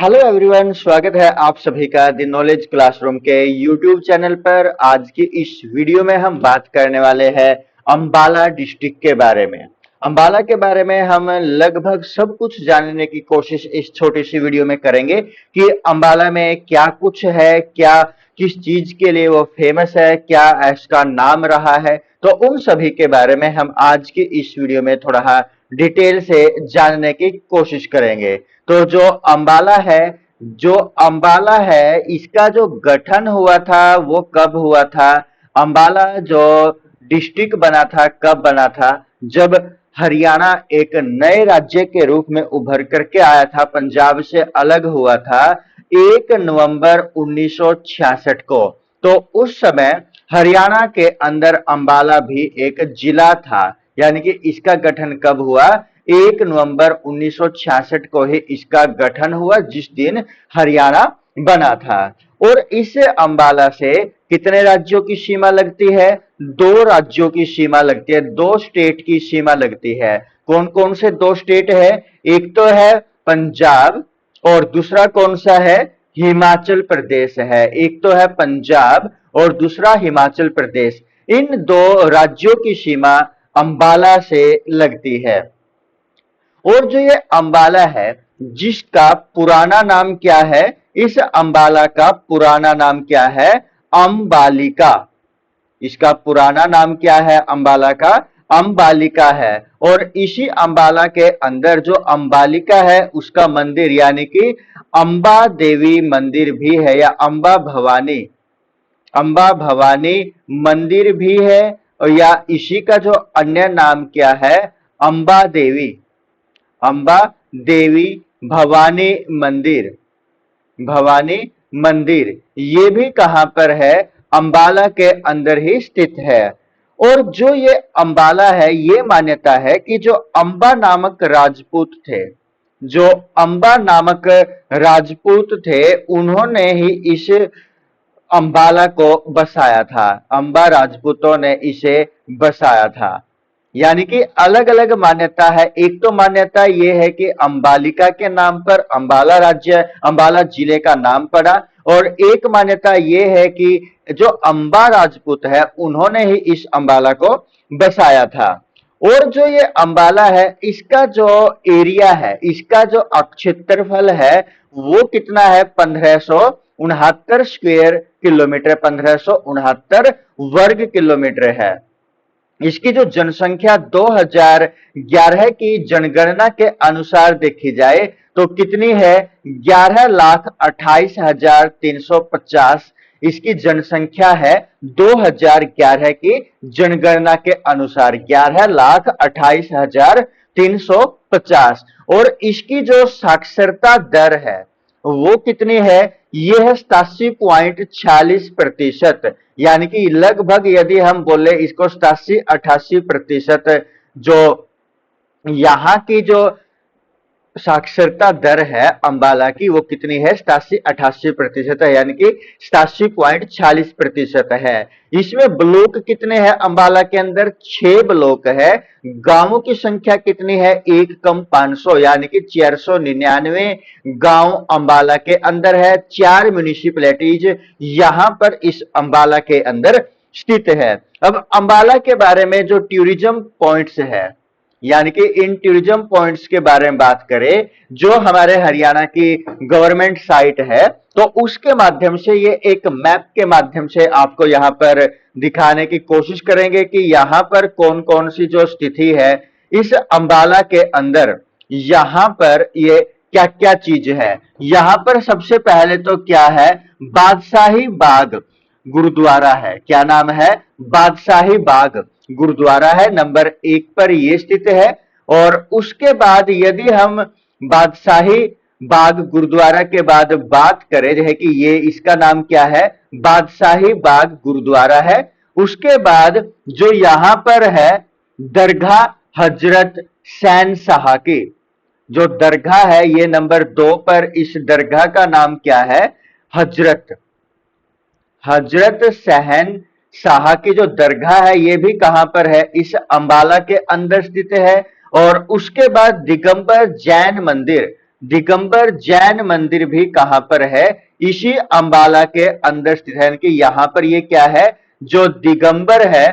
Hello everyone, स्वागत है आप सभी का द नॉलेज क्लासरूम के यूट्यूब चैनल पर। आज की इस वीडियो में हम बात करने वाले हैं अंबाला डिस्ट्रिक्ट के बारे में। अंबाला के बारे में हम लगभग सब कुछ जानने की कोशिश इस छोटी सी वीडियो में करेंगे कि अंबाला में क्या कुछ है, क्या किस चीज के लिए वो फेमस है, क्या इसका नाम रहा है। तो उन सभी के बारे में हम आज की इस वीडियो में थोड़ा डिटेल से जानने की कोशिश करेंगे। तो जो अंबाला है इसका जो गठन हुआ था वो कब हुआ था? अंबाला जो डिस्ट्रिक्ट बना था कब बना था? जब हरियाणा एक नए राज्य के रूप में उभर करके आया था, पंजाब से अलग हुआ था 1 नवंबर 1966 को। तो उस समय हरियाणा के अंदर अंबाला भी एक जिला था। यानी कि इसका गठन कब हुआ? 1 नवंबर 1966 को ही इसका गठन हुआ, जिस दिन हरियाणा बना था। और इस अंबाला से कितने राज्यों की सीमा लगती है? 2 राज्यों की सीमा लगती है, 2 स्टेट की सीमा लगती है। कौन कौन से 2 स्टेट है? एक तो है पंजाब और दूसरा कौन सा है? हिमाचल प्रदेश है। एक तो है पंजाब और दूसरा हिमाचल प्रदेश। इन 2 राज्यों की सीमा अंबाला से लगती है। और जो ये अंबाला है, जिसका पुराना नाम क्या है? इस अंबाला का पुराना नाम क्या है? अंबालिका। इसका पुराना नाम क्या है अंबाला का? अंबालिका है। और इसी अंबाला के अंदर जो अंबालिका है उसका मंदिर यानी कि अंबा देवी मंदिर भी है, या अंबा भवानी मंदिर भी है। और या इसी का जो अन्य नाम क्या है? अंबा देवी, अंबा देवी भवानी मंदिर, भवानी मंदिर ये भी कहां पर है? अंबाला के अंदर ही स्थित है। और जो ये अंबाला है, ये मान्यता है कि जो अंबा नामक राजपूत थे, जो अंबा नामक राजपूत थे, उन्होंने ही इस अंबाला को बसाया था। अंबा राजपूतों ने इसे बसाया था। यानी कि अलग अलग मान्यता है। एक तो मान्यता यह है कि अंबालिका के नाम पर अंबाला जिले का नाम पड़ा। और एक मान्यता यह है कि जो अंबा राजपूत है उन्होंने ही इस अंबाला को बसाया था। और जो ये अंबाला है, इसका जो एरिया है, इसका जो क्षेत्रफल है वो कितना है? 1569 स्क्वायर किलोमीटर, 1569 वर्ग किलोमीटर है। इसकी जो जनसंख्या 2011 की जनगणना के अनुसार देखी जाए तो कितनी है? 11,28,350 इसकी जनसंख्या है 2011 की जनगणना के अनुसार, 11,28,350। और इसकी जो साक्षरता दर है वो कितनी है? यह है 87.46%। यानी कि लगभग यदि हम बोले इसको 87-88%, जो यहां की जो साक्षरता दर है अंबाला की वो कितनी है? 87-88% है, यानी कि 87.46% है। इसमें ब्लॉक कितने हैं अंबाला के अंदर? 6 ब्लॉक है। गांवों की संख्या कितनी है? 1 कम 500, यानी कि 499 गांव अंबाला के अंदर है। 4 म्यूनिसिपैलिटीज यहां पर इस अंबाला के अंदर स्थित है। अब अंबाला के बारे में जो टूरिज्म पॉइंट्स है, यानी कि इन टूरिज्म पॉइंट्स के बारे में बात करें, जो हमारे हरियाणा की गवर्नमेंट साइट है, तो उसके माध्यम से ये एक मैप के माध्यम से आपको यहां पर दिखाने की कोशिश करेंगे कि यहां पर कौन कौन सी जो स्थिति है इस अंबाला के अंदर, यहां पर ये क्या क्या चीज है। यहां पर सबसे पहले तो क्या है? बादशाही बाग गुरुद्वारा है। क्या नाम है? बादशाही बाग गुरुद्वारा है, नंबर 1 पर यह स्थित है। और उसके बाद यदि हम बादशाही बाग गुरुद्वारा के बाद बात करें, जो है कि ये इसका नाम क्या है? बादशाही बाग गुरुद्वारा है। उसके बाद जो यहां पर है दरगाह हजरत शहनशाह की, जो दरगाह है ये नंबर 2 पर, इस दरगाह का नाम क्या है? हजरत हजरत सहन शाह की जो दरगाह है ये भी कहां पर है? इस अंबाला के अंदर स्थित है। और उसके बाद दिगंबर जैन मंदिर, दिगंबर जैन मंदिर भी कहां पर है? इसी अंबाला के अंदर स्थित है। यानी कि यहां पर ये क्या है, जो दिगंबर है,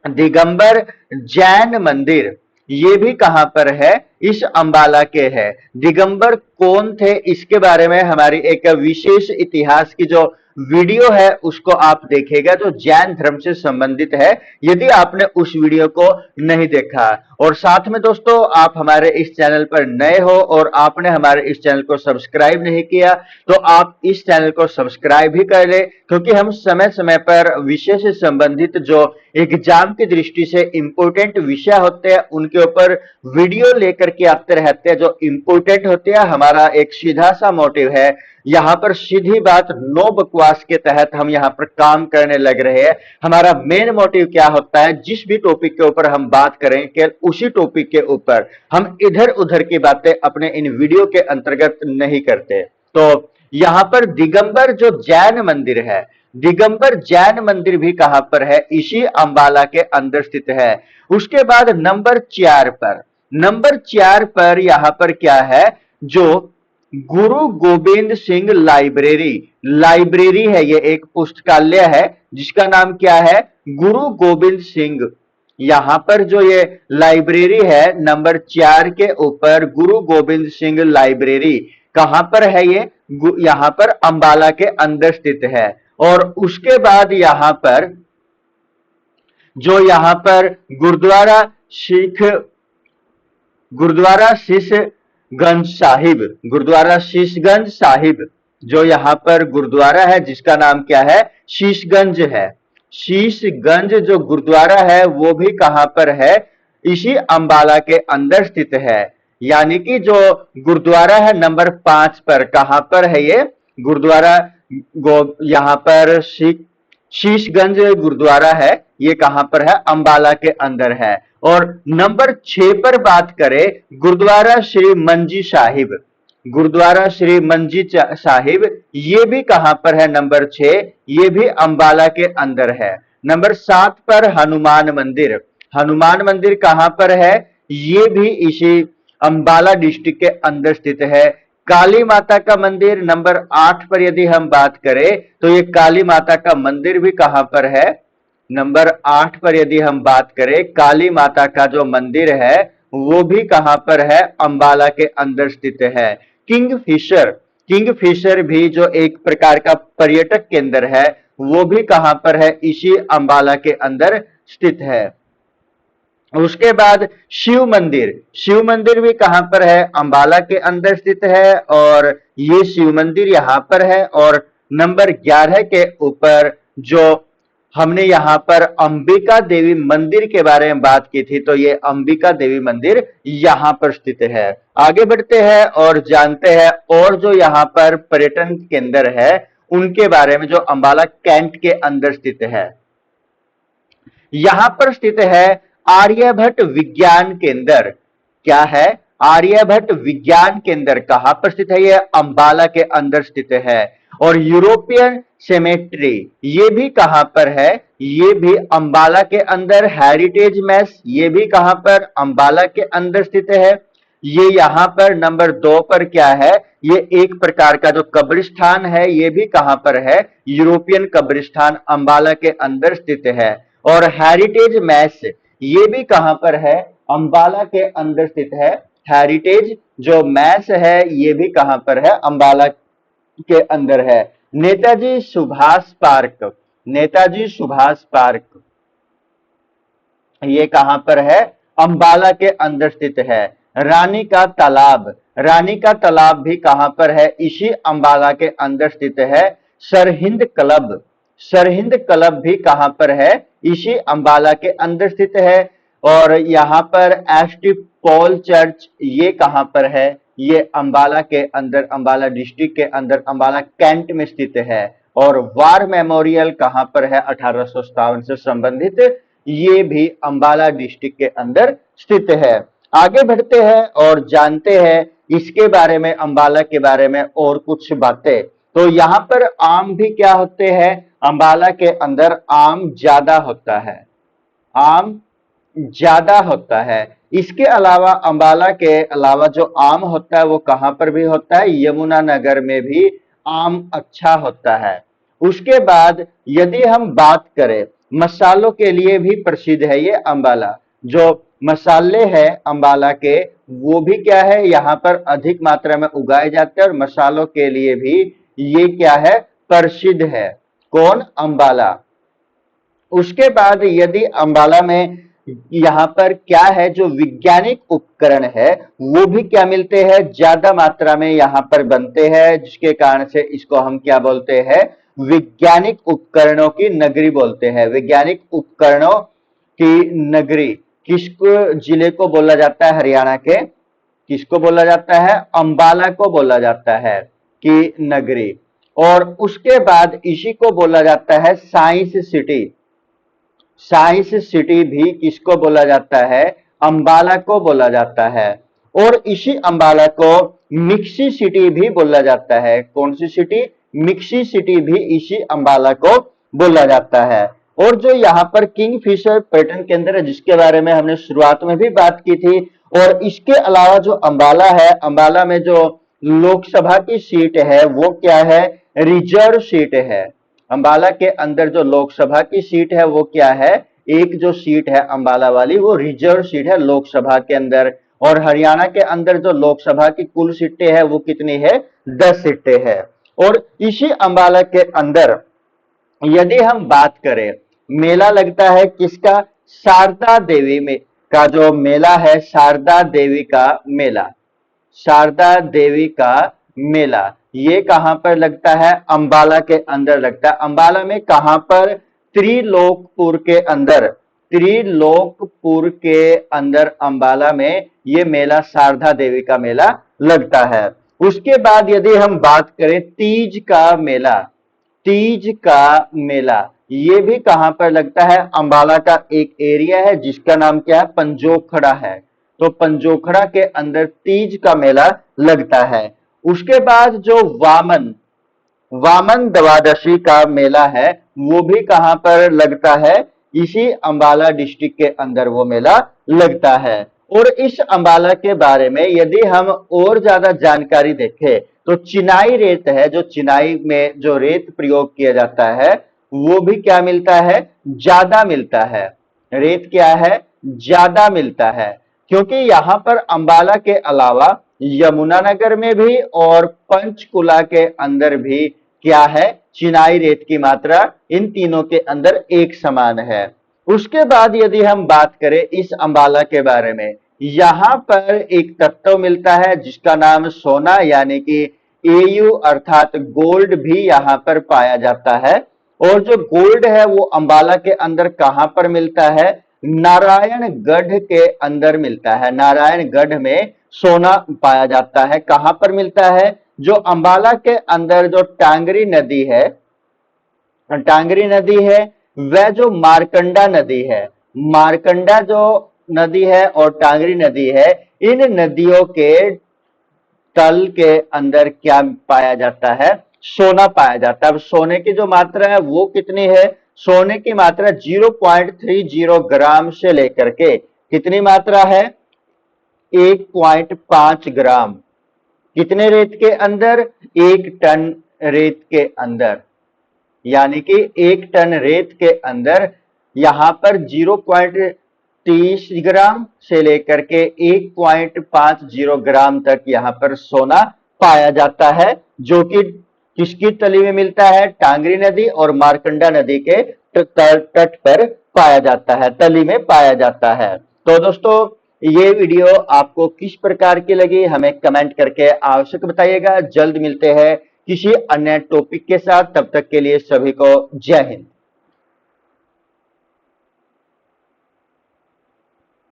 दिगंबर जैन मंदिर, ये भी कहां पर है? इस अंबाला के है। दिगंबर कौन थे, इसके बारे में हमारी एक विशेष इतिहास की जो वीडियो है उसको आप देखेगा, जो जैन धर्म से संबंधित है, यदि आपने उस वीडियो को नहीं देखा। और साथ में दोस्तों, आप हमारे इस चैनल पर नए हो और आपने हमारे इस चैनल को सब्सक्राइब नहीं किया, तो आप इस चैनल को सब्सक्राइब भी कर ले, क्योंकि हम समय समय पर विषय से संबंधित जो एग्जाम की दृष्टि से इंपोर्टेंट विषय होते हैं उनके ऊपर वीडियो लेकर के आते रहते हैं, जो इंपोर्टेंट होते हैं। हमारा एक सीधा सा मोटिव है, यहां पर सीधी बात, नो बकवास के तहत हम यहां पर काम करने लग रहे हैं। हमारा मेन मोटिव क्या होता है, जिस भी टॉपिक के ऊपर हम बात करें, केवल उसी टॉपिक के ऊपर, हम इधर उधर की बातें अपने इन वीडियो के अंतर्गत नहीं करते। तो यहां पर दिगंबर जो जैन मंदिर है, दिगंबर जैन मंदिर भी कहां पर है? इसी अंबाला के अंदर स्थित है। उसके बाद नंबर 4 पर, नंबर 4 पर यहां पर क्या है, जो गुरु गोविंद सिंह लाइब्रेरी, लाइब्रेरी है, ये एक पुस्तकालय है जिसका नाम क्या है? गुरु गोविंद सिंह। यहां पर जो ये लाइब्रेरी है नंबर 4 के ऊपर, गुरु गोविंद सिंह लाइब्रेरी, कहां पर है ये? यहां पर अंबाला के अंदर स्थित है। और उसके बाद यहां पर जो यहां पर गुरुद्वारा सिख, गुरुद्वारा शीशगंज साहिब, गुरुद्वारा शीशगंज साहिब, जो यहां पर गुरुद्वारा है जिसका नाम क्या है? शीशगंज है। शीशगंज जो गुरुद्वारा है वो भी कहां पर है? इसी अंबाला के अंदर स्थित है। यानी कि जो गुरुद्वारा है नंबर 5 पर, कहां पर है ये गुरुद्वारा? यहां पर शीशगंज गुरुद्वारा है, ये कहां पर है? अंबाला के अंदर है। और नंबर 6 पर बात करें, गुरुद्वारा श्री मंजी साहिब, गुरुद्वारा श्री मंजी साहिब, ये भी कहां पर है? नंबर 6, ये भी अंबाला के अंदर है। नंबर 7 पर हनुमान मंदिर, हनुमान मंदिर कहां पर है? ये भी इसी अंबाला डिस्ट्रिक्ट के अंदर स्थित है। काली माता का मंदिर नंबर 8 पर यदि हम बात करें, तो ये काली माता का मंदिर भी कहां पर है? नंबर 8 पर यदि हम बात करें, काली माता का जो मंदिर है वो भी कहां पर है? अंबाला के अंदर स्थित है। किंगफिशर, किंगफिशर भी जो एक प्रकार का पर्यटक केंद्र है, वो भी कहां पर है? इसी अंबाला के अंदर स्थित है। उसके बाद शिव मंदिर, शिव मंदिर भी कहां पर है? अंबाला के अंदर स्थित है। और ये शिव मंदिर यहां पर है। और नंबर 11 के ऊपर जो हमने यहां पर अंबिका देवी मंदिर के बारे में बात की थी, तो ये अंबिका देवी मंदिर यहां पर स्थित है। आगे बढ़ते हैं और जानते हैं और जो यहां पर पर्यटन केंद्र है उनके बारे में, जो अंबाला कैंट के अंदर स्थित है। यहां पर स्थित है आर्यभट्ट विज्ञान केंद्र। क्या है? आर्यभट्ट विज्ञान केंद्र कहां पर स्थित है? यह अंबाला के अंदर स्थित है। और यूरोपियन सेमेट्री, ये भी कहां पर है? ये भी अंबाला के अंदर। हेरिटेज मैस, ये भी कहां पर? अंबाला के अंदर स्थित है। ये यहां पर नंबर 2 पर क्या है? ये एक प्रकार का जो कब्रिस्तान है, ये भी कहां पर है? यूरोपियन कब्रिस्तान अंबाला के अंदर स्थित है। और हेरिटेज मैस, ये भी कहां पर है? अंबाला के अंदर स्थित है। हेरिटेज जो मैस है ये भी कहां पर है? अंबाला के अंदर है। नेताजी सुभाष पार्क, नेताजी सुभाष पार्क, ये कहां पर है? अंबाला के अंदर स्थित है। रानी का तालाब, रानी का तालाब भी कहां पर है? इसी अंबाला के अंदर स्थित है। सरहिंद क्लब, सरहिंद क्लब भी कहां पर है? इसी अंबाला के अंदर स्थित है। और यहां पर एसटी पॉल चर्च, ये कहां पर है? ये अंबाला के अंदर, अंबाला डिस्ट्रिक्ट के अंदर, अंबाला कैंट में स्थित है। और वार मेमोरियल कहां पर है? 1857 से संबंधित, ये भी अंबाला डिस्ट्रिक्ट के अंदर स्थित है। आगे बढ़ते हैं और जानते हैं इसके बारे में, अंबाला के बारे में और कुछ बातें। तो यहां पर आम भी क्या होते हैं? अंबाला के अंदर आम ज्यादा होता है, आम ज्यादा होता है। इसके अलावा अंबाला के अलावा जो आम होता है वो कहां पर भी होता है, यमुनानगर में भी आम अच्छा होता है। उसके बाद यदि हम बात करें, मसालों के लिए भी प्रसिद्ध है ये अंबाला। जो मसाले हैं अंबाला के, वो भी क्या है, यहाँ पर अधिक मात्रा में उगाए जाते हैं और मसालों के लिए भी ये क्या है, प्रसिद्ध है। कौन, अंबाला। उसके बाद यदि अंबाला में यहाँ पर क्या है, जो वैज्ञानिक उपकरण है वो भी क्या मिलते हैं, ज्यादा मात्रा में यहाँ पर बनते हैं, जिसके कारण से इसको हम क्या बोलते हैं, वैज्ञानिक उपकरणों की नगरी बोलते हैं। वैज्ञानिक उपकरणों की नगरी किसको जिले को बोला जाता है, हरियाणा के, किसको बोला जाता है, अंबाला को बोला जाता है कि नगरी। और उसके बाद इसी को बोला जाता है साइंस सिटी। साइंस सिटी भी किसको बोला जाता है, अंबाला को बोला जाता है। और इसी अंबाला को मिक्सी सिटी भी बोला जाता है। कौन सी सिटी, मिक्सी सिटी भी इसी अंबाला को बोला जाता है। और जो यहाँ पर किंगफिशर पर्यटन केंद्र है, जिसके बारे में हमने शुरुआत में भी बात की थी, और इसके अलावा जो अंबाला है, अंबाला में जो लोकसभा की सीट है वो क्या है, रिजर्व सीट है। अंबाला के अंदर जो लोकसभा की सीट है वो क्या है, एक जो सीट है अंबाला वाली वो रिजर्व सीट है लोकसभा के अंदर। और हरियाणा के अंदर जो लोकसभा की कुल सीटें है वो कितनी है, 10 सीटें है। और इसी अंबाला के अंदर यदि हम बात करें, मेला लगता है किसका, शारदा देवी में का जो मेला है, शारदा देवी का मेला। शारदा देवी का मेला ये कहां पर लगता है, अंबाला के अंदर लगता है। अंबाला में कहां पर, त्रिलोकपुर के अंदर। त्रिलोकपुर के अंदर अंबाला में ये मेला, शारदा देवी का मेला लगता है। उसके बाद यदि हम बात करें तीज का मेला, तीज का मेला ये भी कहां पर लगता है, अंबाला का एक एरिया है जिसका नाम क्या है, पंजोखड़ा है। तो पंजोखड़ा के अंदर तीज का मेला लगता है। उसके बाद जो वामन वामन द्वादशी का मेला है वो भी कहां पर लगता है, इसी अंबाला डिस्ट्रिक्ट के अंदर वो मेला लगता है। और इस अंबाला के बारे में यदि हम और ज्यादा जानकारी देखें तो चिनाई रेत है, जो चिनाई में जो रेत प्रयोग किया जाता है वो भी क्या मिलता है, ज्यादा मिलता है। रेत क्या है, ज्यादा मिलता है। क्योंकि यहां पर अंबाला के अलावा यमुनानगर में भी और पंचकुला के अंदर भी क्या है, चिनाई रेत की मात्रा इन तीनों के अंदर एक समान है। उसके बाद यदि हम बात करें इस अंबाला के बारे में, यहां पर एक तत्व मिलता है जिसका नाम सोना यानी कि एयू अर्थात गोल्ड भी यहां पर पाया जाता है। और जो गोल्ड है वो अंबाला के अंदर कहां पर मिलता है, नारायणगढ़ के अंदर मिलता है। नारायणगढ़ में सोना पाया जाता है। कहां पर मिलता है, जो अंबाला के अंदर जो टांगरी नदी है, टांगरी नदी है, वह जो मारकंडा नदी है, मारकंडा जो नदी है और टांगरी नदी है, इन नदियों के तल के अंदर क्या पाया जाता है, सोना पाया जाता है। अब सोने की जो मात्रा है वो कितनी है, सोने की मात्रा 0.30 ग्राम से लेकर के कितनी मात्रा है, 1.5 ग्राम। कितने रेत के अंदर, 1 टन रेत के अंदर। यानी कि 1 टन रेत के अंदर यहां पर 0.30 ग्राम से लेकर के 1.50 ग्राम तक यहां पर सोना पाया जाता है, जो कि किसकी तली में मिलता है, टांगरी नदी और मारकंडा नदी के तट पर पाया जाता है, तली में पाया जाता है। तो दोस्तों ये वीडियो आपको किस प्रकार की लगी हमें कमेंट करके आवश्यक बताइएगा। जल्द मिलते हैं किसी अन्य टॉपिक के साथ, तब तक के लिए सभी को जय हिंद।